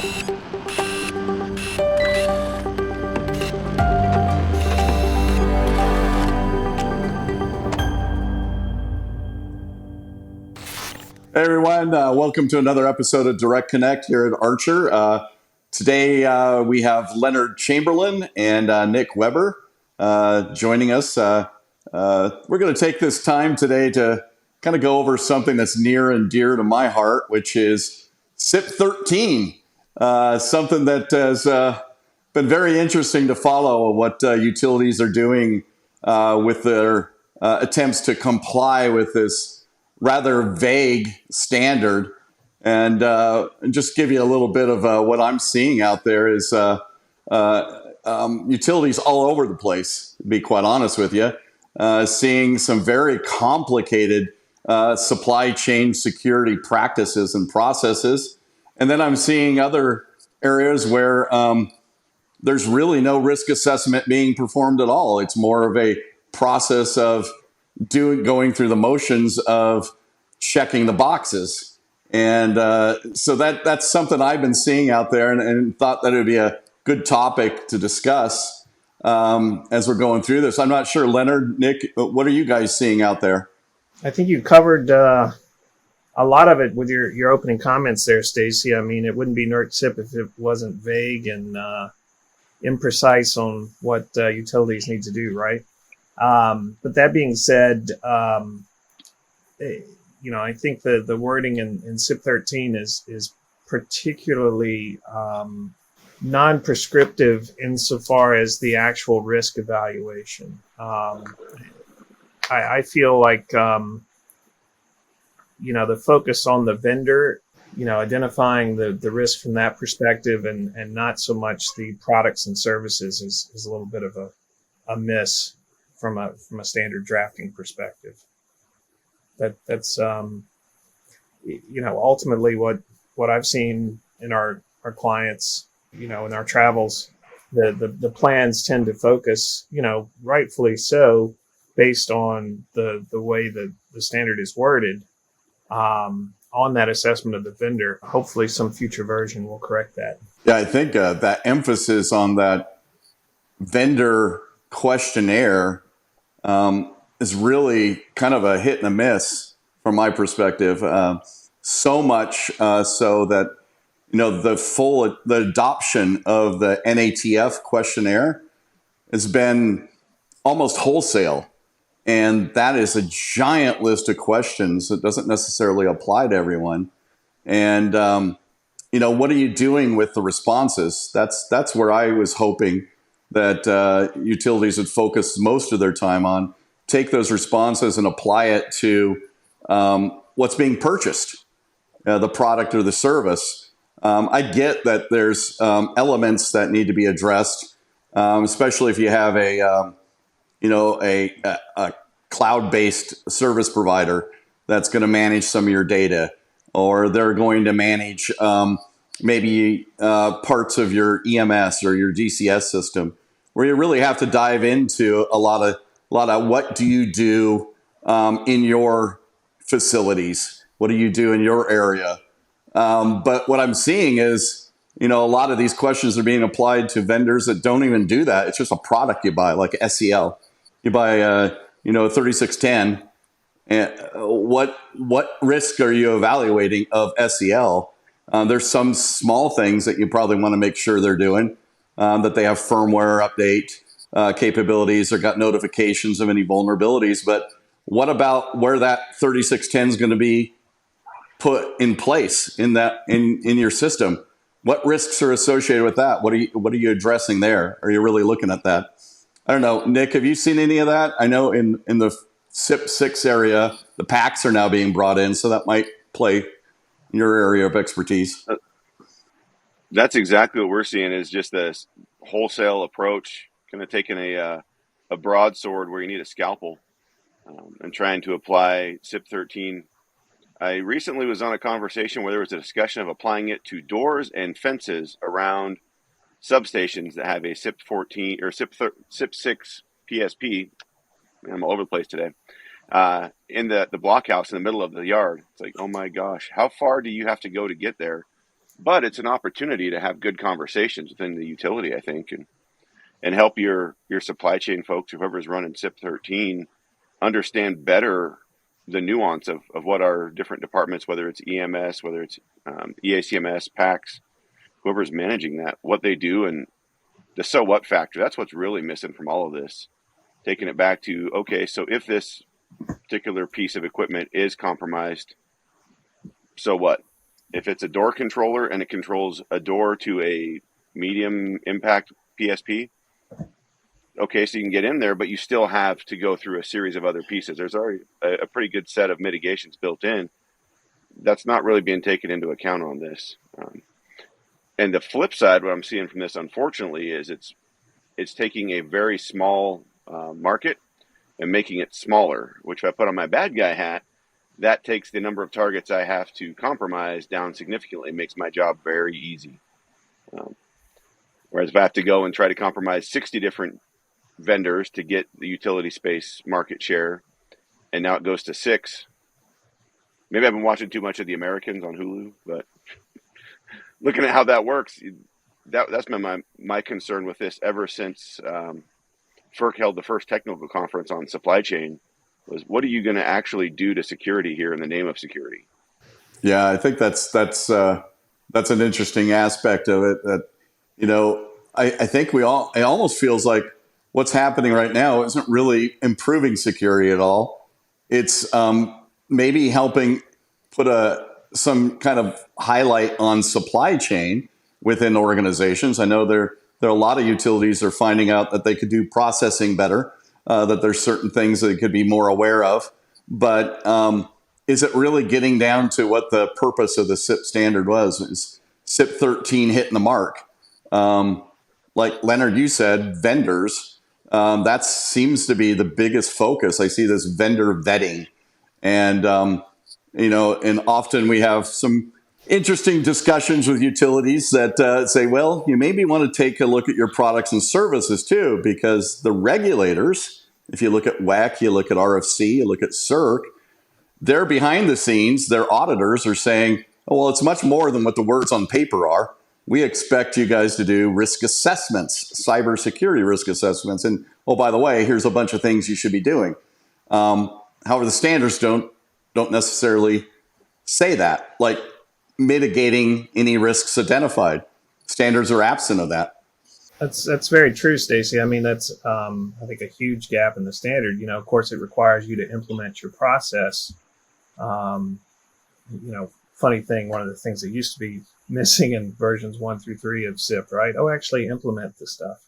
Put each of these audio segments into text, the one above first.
Hey everyone, welcome to another episode of DirectConnect here at Archer. Today we have Leonard Chamberlin and Nick Weber joining us. We're going to take this time today to kind of go over something that's near and dear to my heart, which is CIP-013, something that has been very interesting to follow what utilities are doing with their attempts to comply with this rather vague standard. And just give you a little bit of what I'm seeing out there is utilities all over the place, to be quite honest with you, seeing some very complicated supply chain security practices and processes. And then I'm seeing other areas where there's really no risk assessment being performed at all. It's more of a process of going through the motions of checking the boxes. And so that's something I've been seeing out there and thought that it would be a good topic to discuss as we're going through this. I'm not sure, Leonard, Nick, what are you guys seeing out there? I think you covered a lot of it with your opening comments there, Stacy. I mean, it wouldn't be NERC CIP if it wasn't vague and imprecise on what utilities need to do, right? But that being said, I think the wording in CIP-013 is particularly non-prescriptive insofar as the actual risk evaluation. I feel like, the focus on the vendor, identifying the risk from that perspective and not so much the products and services is a little bit of a miss from a standard drafting perspective. That's ultimately what I've seen in our clients, in our travels, the plans tend to focus, rightfully so, based on the way the standard is worded, on that assessment of the vendor. Hopefully some future version will correct that. Yeah, I think that emphasis on that vendor questionnaire is really kind of a hit and a miss from my perspective. So much so that the adoption of the NATF questionnaire has been almost wholesale, and that is a giant list of questions that doesn't necessarily apply to everyone. And what are you doing with the responses? That's where I was hoping that utilities would focus most of their time on. Take those responses and apply it to what's being purchased, the product or the service. I get that there's elements that need to be addressed, especially if you have a cloud-based service provider that's going to manage some of your data, or they're going to manage maybe parts of your EMS or your DCS system, where you really have to dive into a lot of what do you do in your facilities? What do you do in your area? But what I'm seeing is, a lot of these questions are being applied to vendors that don't even do that. It's just a product you buy, like SEL. You buy a 3610. And what risk are you evaluating of SEL? There's some small things that you probably want to make sure they're doing, that they have firmware update capabilities or got notifications of any vulnerabilities. But what about where that 3610 is going to be put in place in your system? What risks are associated with that? What are you addressing there? Are you really looking at that? I don't know, Nick, have you seen any of that? I know in the CIP-6 area, the packs are now being brought in, so that might play in your area of expertise. That's exactly what we're seeing, is just this wholesale approach, kind of taking a broadsword where you need a scalpel, and trying to apply CIP-013. I recently was on a conversation where there was a discussion of applying it to doors and fences around substations that have a CIP-14 or CIP-6 PSP. I'm all over the place today. In the blockhouse in the middle of the yard. It's like, oh my gosh, how far do you have to go to get there? but it's an opportunity to have good conversations within the utility, I think, and help your supply chain folks, whoever's running CIP-013, understand better the nuance of what our different departments, whether it's EMS, whether it's EACMS, PACS, whoever's managing that, what they do, and the so what factor. That's what's really missing from all of this. Taking it back to, okay, so if this particular piece of equipment is compromised, so what? If it's a door controller and it controls a door to a medium impact PSP, okay, so you can get in there, but you still have to go through a series of other pieces. There's already a pretty good set of mitigations built in. That's not really being taken into account on this. And the flip side, what I'm seeing from this, unfortunately, is it's taking a very small market and making it smaller, which if I put on my bad guy hat, that takes the number of targets I have to compromise down significantly, makes my job very easy. Whereas if I have to go and try to compromise 60 different vendors to get the utility space market share, and now it goes to 6. Maybe I've been watching too much of The Americans on Hulu, but looking at how that works, that's been my concern with this ever since FERC held the first technical conference on supply chain, was what are you going to actually do to security here in the name of security? Yeah, I think that's an interesting aspect of it. That I think it almost feels like what's happening right now isn't really improving security at all. It's maybe helping put some kind of highlight on supply chain within organizations. I know there are a lot of utilities that are finding out that they could do processing better, that there's certain things that they could be more aware of. But is it really getting down to what the purpose of the CIP standard was? Is CIP-013 hitting the mark? Like Leonard, you said, vendors, that seems to be the biggest focus. I see this vendor vetting. And, and often we have some interesting discussions with utilities that say, well, you maybe want to take a look at your products and services too, because the regulators, if you look at WEC, you look at RFC, you look at CERC, they're behind the scenes, their auditors are saying, oh, well, it's much more than what the words on paper are. We expect you guys to do risk assessments, cybersecurity risk assessments. And, oh, by the way, here's a bunch of things you should be doing. However, the standards don't necessarily say that, like mitigating any risks identified. Standards are absent of that. That's very true, Stacy. I mean, that's I think a huge gap in the standard. Of course, it requires you to implement your process. Funny thing, one of the things that used to be missing in versions 1 through 3 of CIP, right? Oh, actually implement the stuff.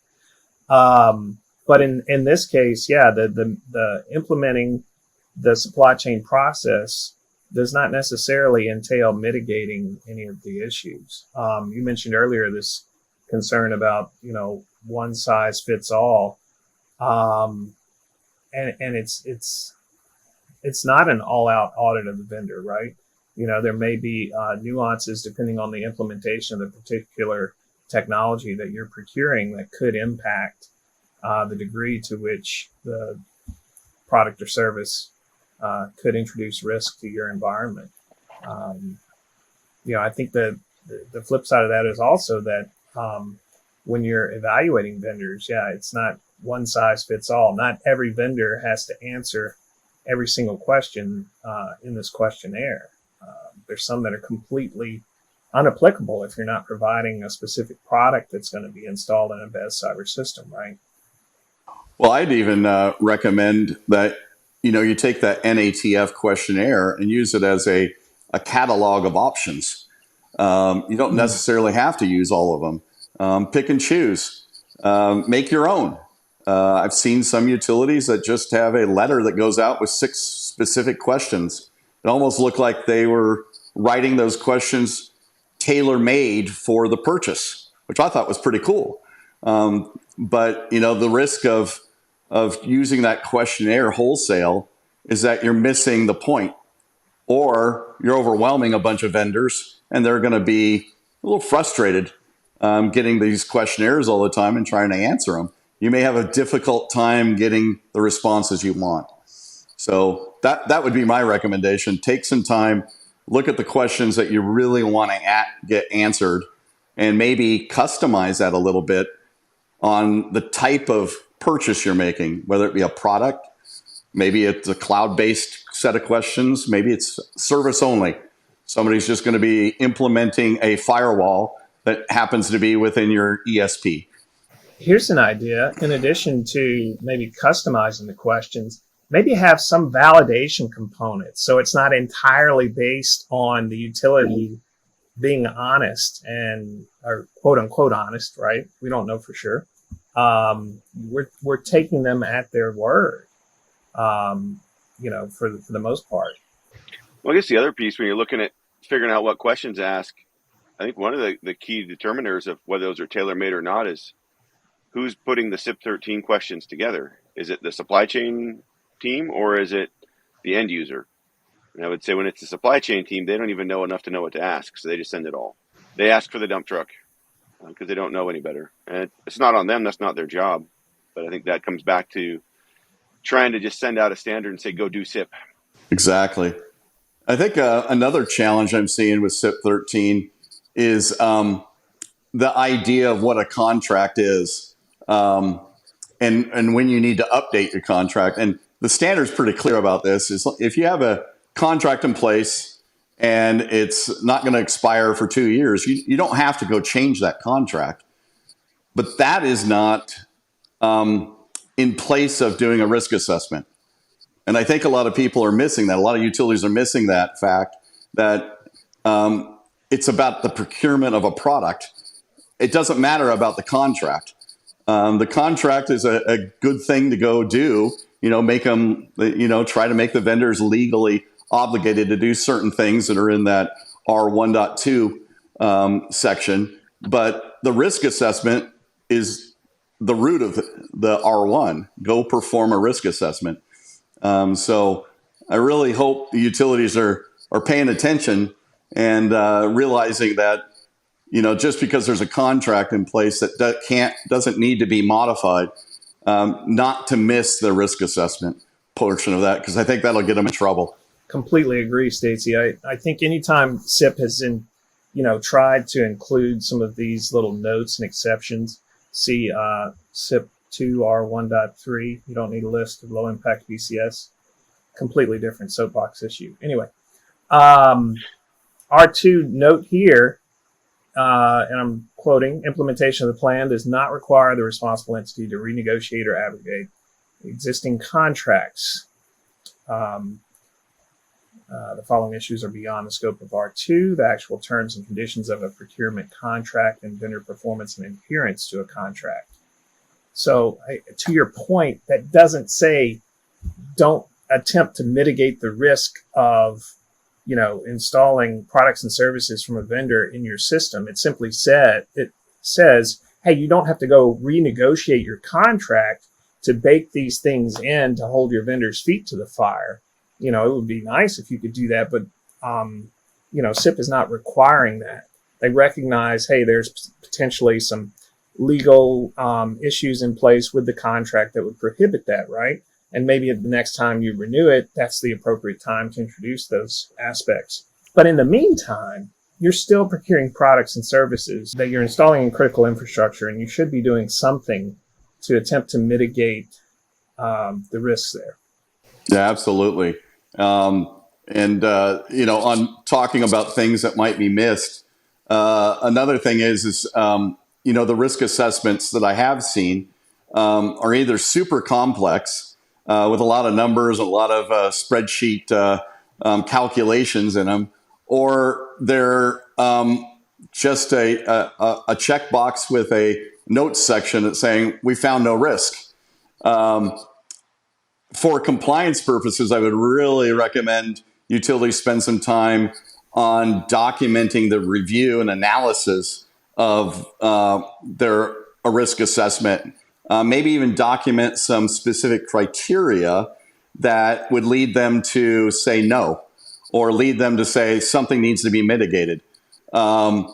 But in this case, yeah, the implementing the supply chain process does not necessarily entail mitigating any of the issues. You mentioned earlier this concern about, one size fits all. And it's not an all out audit of the vendor, right? There may be nuances depending on the implementation of the particular technology that you're procuring that could impact the degree to which the product or service could introduce risk to your environment. I think that the flip side of that is also that when you're evaluating vendors, it's not one size fits all. Not every vendor has to answer every single question in this questionnaire. There's some that are completely unapplicable if you're not providing a specific product that's going to be installed in a BES cyber system, right? Well, I'd even recommend that you take that NATF questionnaire and use it as a catalog of options. You don't necessarily have to use all of them. Pick and choose. Make your own. I've seen some utilities that just have a letter that goes out with 6 specific questions. It almost looked like they were writing those questions tailor-made for the purchase, which I thought was pretty cool. But the risk of using that questionnaire wholesale is that you're missing the point, or you're overwhelming a bunch of vendors and they're going to be a little frustrated getting these questionnaires all the time and trying to answer them. You may have a difficult time getting the responses you want. So that would be my recommendation. Take some time, look at the questions that you really want to get answered, and maybe customize that a little bit on the type of purchase you're making, whether it be a product, maybe it's a cloud-based set of questions, maybe it's service only. Somebody's just going to be implementing a firewall that happens to be within your ESP. Here's an idea. In addition to maybe customizing the questions, maybe have some validation components. So it's not entirely based on the utility being honest or quote unquote honest, right? We don't know for sure. We're taking them at their word, for the most part. Well, I guess the other piece, when you're looking at figuring out what questions to ask, I think one of the key determiners of whether those are tailor-made or not is who's putting the CIP-013 questions together. Is it the supply chain team or is it the end user? And I would say when it's the supply chain team, they don't even know enough to know what to ask, so they just send it all. They ask for the dump truck because they don't know any better. And it's not on them. That's not their job. But I think that comes back to trying to just send out a standard and say, go do SIP. Exactly. I think another challenge I'm seeing with CIP-013 is the idea of what a contract is, and when you need to update your contract. And the standard's pretty clear about this. Is if you have a contract in place and it's not going to expire for 2 years, you don't have to go change that contract. But that is not in place of doing a risk assessment. And I think a lot of people are missing that. A lot of utilities are missing that fact that it's about the procurement of a product. It doesn't matter about the contract. The contract is a good thing to go do, make them, try to make the vendors legally obligated to do certain things that are in that R1.2 section. But the risk assessment is the root of the R1. Go perform a risk assessment. So I really hope the utilities are paying attention and realizing that, just because there's a contract in place that doesn't need to be modified, not to miss the risk assessment portion of that, because I think that'll get them in trouble. Completely agree, Stacy. I think anytime SIP has tried to include some of these little notes and exceptions, see CIP-013, you don't need a list of low impact BCS. Completely different soapbox issue. Anyway, R2 note here, and I'm quoting, implementation of the plan does not require the responsible entity to renegotiate or abrogate existing contracts. The following issues are beyond the scope of R2, the actual terms and conditions of a procurement contract and vendor performance and adherence to a contract. So to your point, that doesn't say don't attempt to mitigate the risk of, installing products and services from a vendor in your system. It simply says, hey, you don't have to go renegotiate your contract to bake these things in to hold your vendor's feet to the fire. It would be nice if you could do that, but, SIP is not requiring that. They recognize, hey, there's potentially some legal issues in place with the contract that would prohibit that, right? And maybe the next time you renew it, that's the appropriate time to introduce those aspects. But in the meantime, you're still procuring products and services that you're installing in critical infrastructure, and you should be doing something to attempt to mitigate the risks there. Yeah, absolutely. On talking about things that might be missed, another thing is the risk assessments that I have seen are either super complex with a lot of numbers, a lot of spreadsheet calculations in them, or they're just a checkbox with a notes section that's saying we found no risk. For compliance purposes, I would really recommend utilities spend some time on documenting the review and analysis of their risk assessment. Maybe even document some specific criteria that would lead them to say no, or lead them to say something needs to be mitigated. A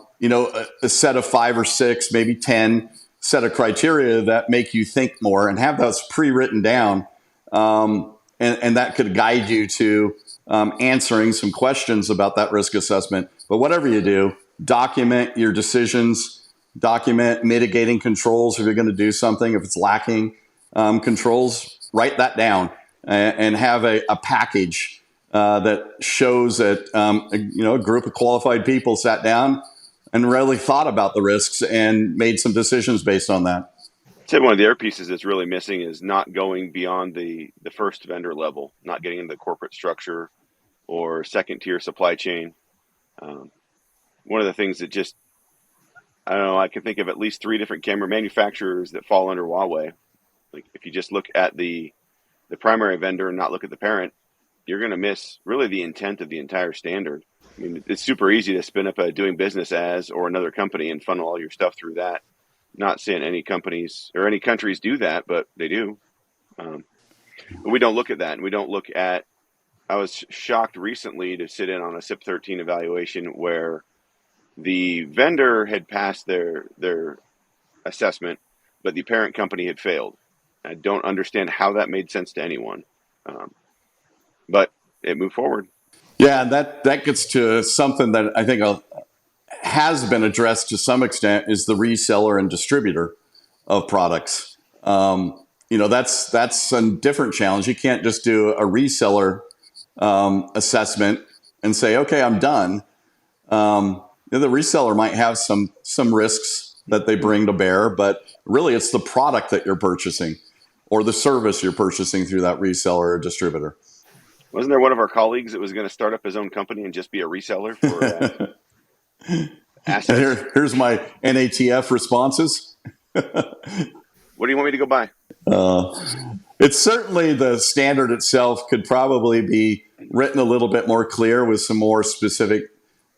set of 5 or 6, maybe 10 set of criteria that make you think more, and have those pre-written down. And that could guide you to answering some questions about that risk assessment. But whatever you do, document your decisions, document mitigating controls if you're going to do something. If it's lacking controls, write that down and have a package that shows that a group of qualified people sat down and really thought about the risks and made some decisions based on that. I'd say one of the other pieces that's really missing is not going beyond the first vendor level, not getting into the corporate structure or second tier supply chain. One of the things that just, I don't know, I can think of at least 3 different camera manufacturers that fall under Huawei. Like if you just look at the primary vendor and not look at the parent, you're going to miss really the intent of the entire standard. I mean, it's super easy to spin up a doing business as or another company and funnel all your stuff through that. Not saying any companies or any countries do that, but they do. But we don't look at that, and we don't look at. I was shocked recently to sit in on a CIP-013 evaluation where the vendor had passed their assessment, but the parent company had failed. I don't understand how that made sense to anyone, but it moved forward. Yeah, that gets to something that I think has been addressed to some extent is the reseller and distributor of products. That's a different challenge. You can't just do a reseller assessment and say, okay, I'm done. The reseller might have some risks that they bring to bear, but really it's the product that you're purchasing or the service you're purchasing through that reseller or distributor. Wasn't there one of our colleagues that was going to start up his own company and just be a reseller for assets? Here's my NATF responses. What do you want me to go buy? It's certainly the standard itself could probably be written a little bit more clear with some more specific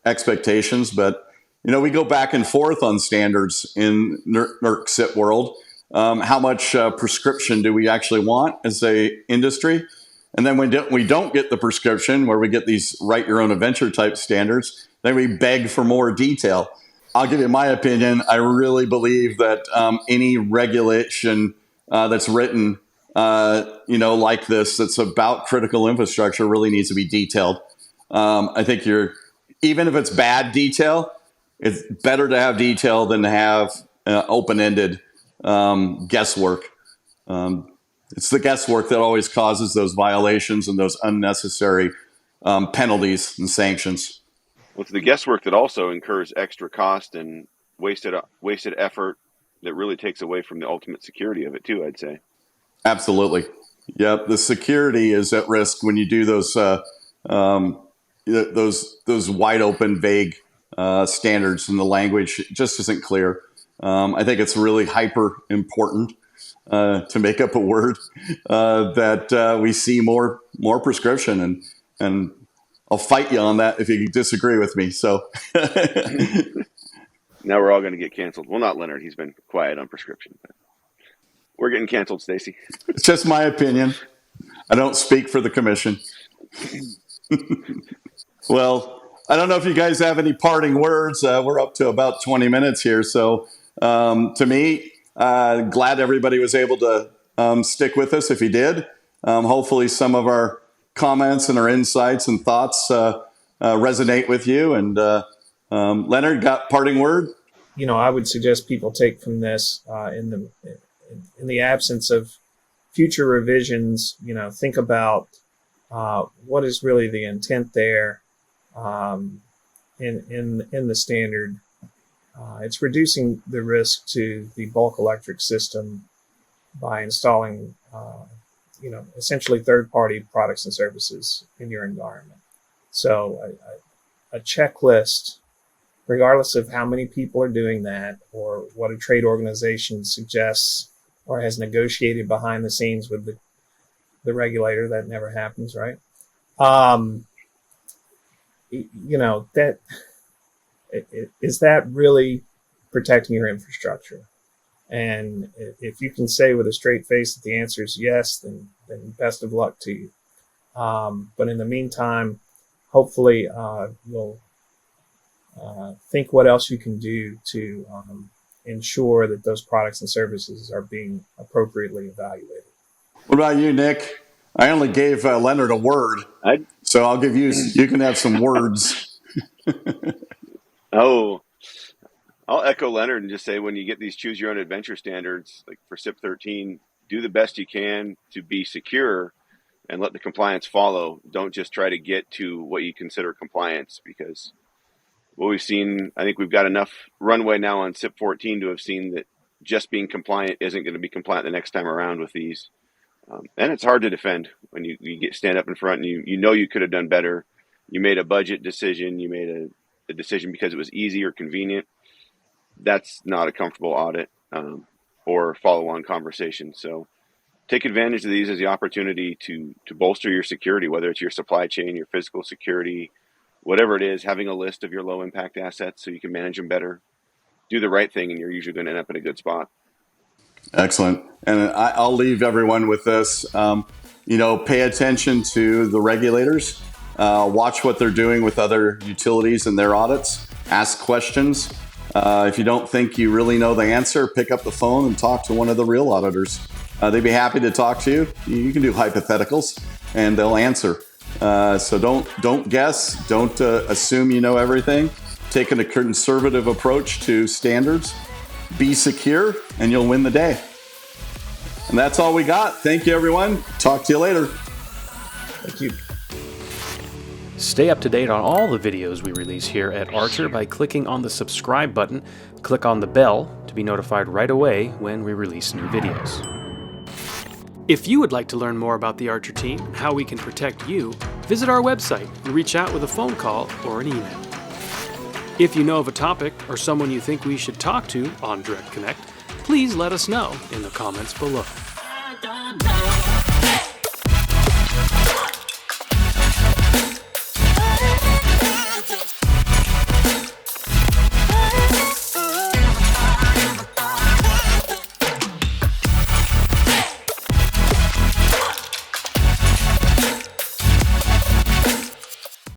expectations. But, we go back and forth on standards in NERC CIP world. How much prescription do we actually want as a industry? And then when we don't get the prescription where we get these write your own adventure type standards, then we beg for more detail. I'll give you my opinion. I really believe that any regulation that's written, like this, that's about critical infrastructure really needs to be detailed. I think even if it's bad detail, it's better to have detail than to have open-ended guesswork. It's the guesswork that always causes those violations and those unnecessary penalties and sanctions. Well, it's the guesswork that also incurs extra cost and wasted effort that really takes away from the ultimate security of it too, I'd say. Absolutely. Yep. The security is at risk when you do those wide open, vague standards, and the language just isn't clear. I think it's really hyper important to make up a word that we see more prescription, and I'll fight you on that if you disagree with me. So now we're all going to get canceled. Well, not Leonard. He's been quiet on prescription. But we're getting canceled, Stacy. It's just my opinion. I don't speak for the commission. Well, I don't know if you guys have any parting words. We're up to about 20 minutes here. So to me, glad everybody was able to stick with us if you did. Hopefully some of our comments and our insights and thoughts resonate with you. And Leonard, got parting word? I would suggest people take from this in the absence of future revisions, think about what is really the intent there in the standard. It's reducing the risk to the bulk electric system by installing, essentially third-party products and services in your environment. So a checklist, regardless of how many people are doing that or what a trade organization suggests or has negotiated behind the scenes with the regulator, that never happens, right? That is that really protecting your infrastructure? And if you can say with a straight face that the answer is yes, then best of luck to you. But in the meantime, hopefully you'll think what else you can do to ensure that those products and services are being appropriately evaluated. What about you, Nick? I only gave Leonard a word, I so I'll give you. You can have some words. oh, I'll echo Leonard and just say when you get these choose your own adventure standards, like for CIP-013, do the best you can to be secure and let the compliance follow. Don't just try to get to what you consider compliance, because what we've seen, I think we've got enough runway now on CIP-014 to have seen that just being compliant isn't going to be compliant the next time around with these. And it's hard to defend when you stand up in front and you know you could have done better. You made a budget decision. You made a decision because it was easy or convenient. That's not a comfortable audit or follow-on conversation. So take advantage of these as the opportunity to bolster your security, whether it's your supply chain, your physical security, whatever it is. Having a list of your low-impact assets so you can manage them better. Do the right thing, and you're usually going to end up in a good spot. Excellent. And I'll leave everyone with this. Pay attention to the regulators. Watch what they're doing with other utilities and their audits. Ask questions. If you don't think you really know the answer, pick up the phone and talk to one of the real auditors. They'd be happy to talk to you. You can do hypotheticals, and they'll answer. So don't guess. Don't assume you know everything. Take a conservative approach to standards. Be secure, and you'll win the day. And that's all we got. Thank you, everyone. Talk to you later. Thank you. Stay up to date on all the videos we release here at Archer by clicking on the subscribe button. Click on the bell to be notified right away when we release new videos. If you would like to learn more about the Archer team and how we can protect you, visit our website and reach out with a phone call or an email. If you know of a topic or someone you think we should talk to on DirectConnect, please let us know in the comments below.